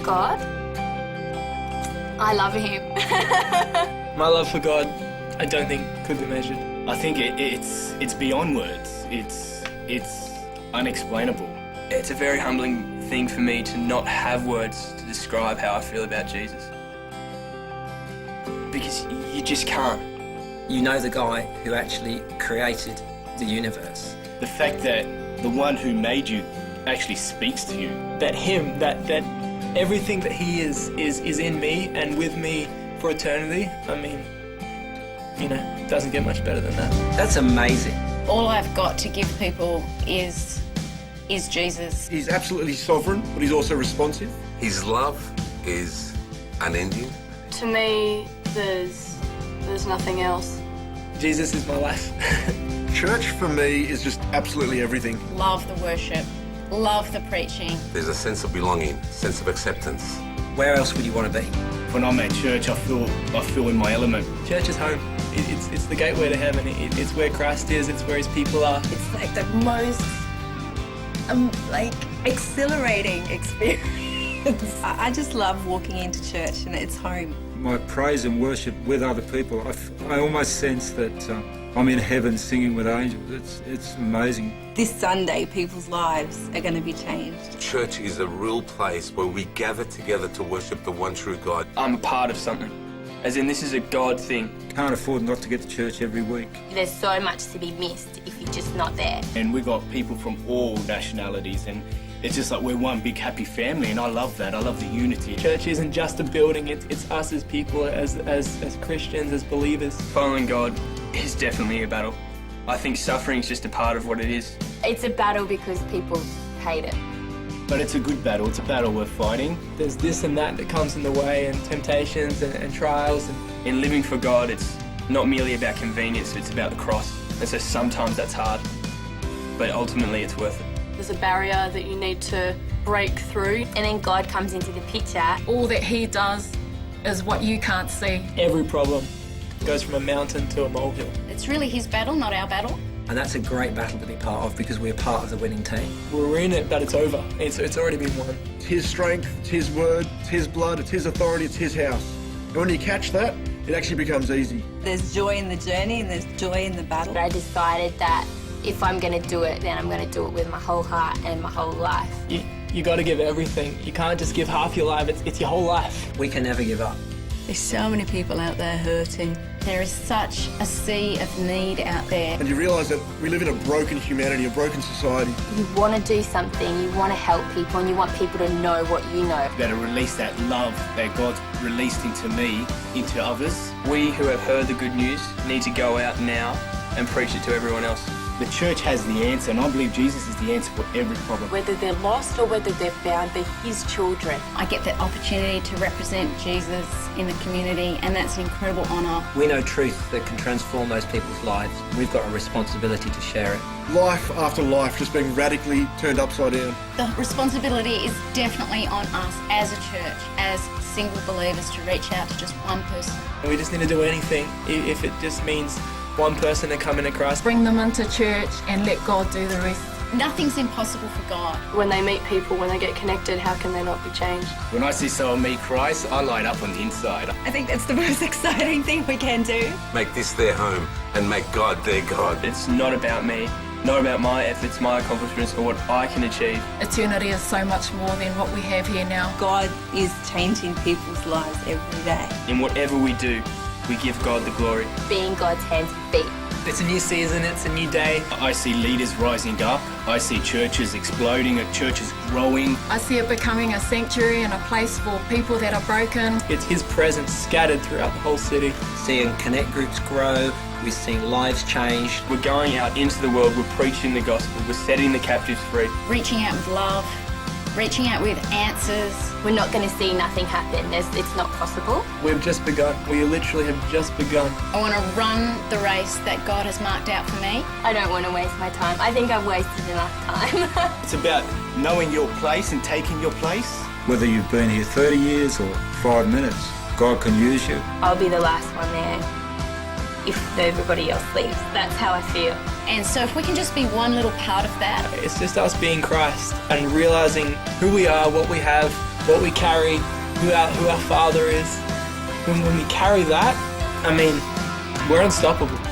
God? I love him. My love for God, I don't think could be measured. I think it's beyond words. It's unexplainable. It's a very humbling thing for me to not have words to describe how I feel about Jesus. Because you just can't. You know the guy who actually created the universe. The fact that the one who made you actually speaks to you. That him, that everything that he is in me and with me for eternity. I mean, you know, doesn't get much better than that. That's amazing. All I've got to give people is Jesus. He's absolutely sovereign, but he's also responsive. His love is unending. To me, there's nothing else. Jesus is my life. Church for me is just absolutely everything. Love the worship. Love the preaching. There's a sense of belonging, sense of acceptance. Where else would you want to be? When I'm at church, I feel in my element. Church is home. It's the gateway to heaven. It's where Christ is. It's where his people are. It's like the most exhilarating experience. I just love walking into church and it's home. My praise and worship with other people, I almost sense that I'm in heaven singing with angels. It's amazing. This Sunday, people's lives are going to be changed. Church is a real place where we gather together to worship the one true God. I'm a part of something. As in, this is a God thing. Can't afford not to get to church every week. There's so much to be missed if you're just not there. And we've got people from all nationalities, and it's just like we're one big happy family, and I love that. I love the unity. Church isn't just a building. It's us as people, as Christians, as believers. Following God is definitely a battle. I think suffering is just a part of what it is. It's a battle because people hate it. But it's a good battle. It's a battle worth fighting. There's this and that comes in the way, and temptations and trials. In living for God, it's not merely about convenience, it's about the cross. And so sometimes that's hard, but ultimately it's worth it. There's a barrier that you need to break through, and then God comes into the picture. All that he does is what you can't see. Every problem goes from a mountain to a molehill. It's really his battle, not our battle. And that's a great battle to be part of because we're part of the winning team. We're in it, but it's over. It's already been won. It's his strength, it's his word, it's his blood, it's his authority, it's his house. And when you catch that, it actually becomes easy. There's joy in the journey and there's joy in the battle. But I decided that if I'm going to do it, then I'm going to do it with my whole heart and my whole life. You got to give everything. You can't just give half your life. It's your whole life. We can never give up. There's so many people out there hurting. There is such a sea of need out there. And you realise that we live in a broken humanity, a broken society. You want to do something, you want to help people, and you want people to know what you know. Better release that love that God's released into me, into others. We who have heard the good news need to go out now and preach it to everyone else. The church has the answer, and I believe Jesus is the answer for every problem. Whether they're lost or whether they're found, they're his children. I get the opportunity to represent Jesus in the community, and that's an incredible honour. We know truth that can transform those people's lives. We've got a responsibility to share it. Life after life just being radically turned upside down. The responsibility is definitely on us as a church, as single believers, to reach out to just one person. We just need to do anything if it just means one person to come into Christ. Bring them into church and let God do the rest. Nothing's impossible for God. When they meet people, when they get connected, how can they not be changed? When I see someone meet Christ, I light up on the inside. I think that's the most exciting thing we can do. Make this their home and make God their God. It's not about me, not about my efforts, my accomplishments, or what I can achieve. Eternity is so much more than what we have here now. God is changing people's lives every day. In whatever we do, we give God the glory. Being God's hands and feet. It's a new season, it's a new day. I see leaders rising up. I see churches exploding, churches growing. I see it becoming a sanctuary and a place for people that are broken. It's his presence scattered throughout the whole city. Seeing connect groups grow, we're seeing lives changed. We're going out into the world, we're preaching the gospel, we're setting the captives free. Reaching out with love, reaching out with answers. We're not going to see nothing happen. It's not possible. We've just begun. We literally have just begun. I want to run the race that God has marked out for me. I don't want to waste my time. I think I've wasted enough time. It's about knowing your place and taking your place. Whether you've been here 30 years or 5 minutes, God can use you. I'll be the last one there if everybody else leaves. That's how I feel. And so if we can just be one little part of that. It's just us being Christ and realising who we are, what we have, what we carry, who our Father is, when we carry that, I mean, we're unstoppable.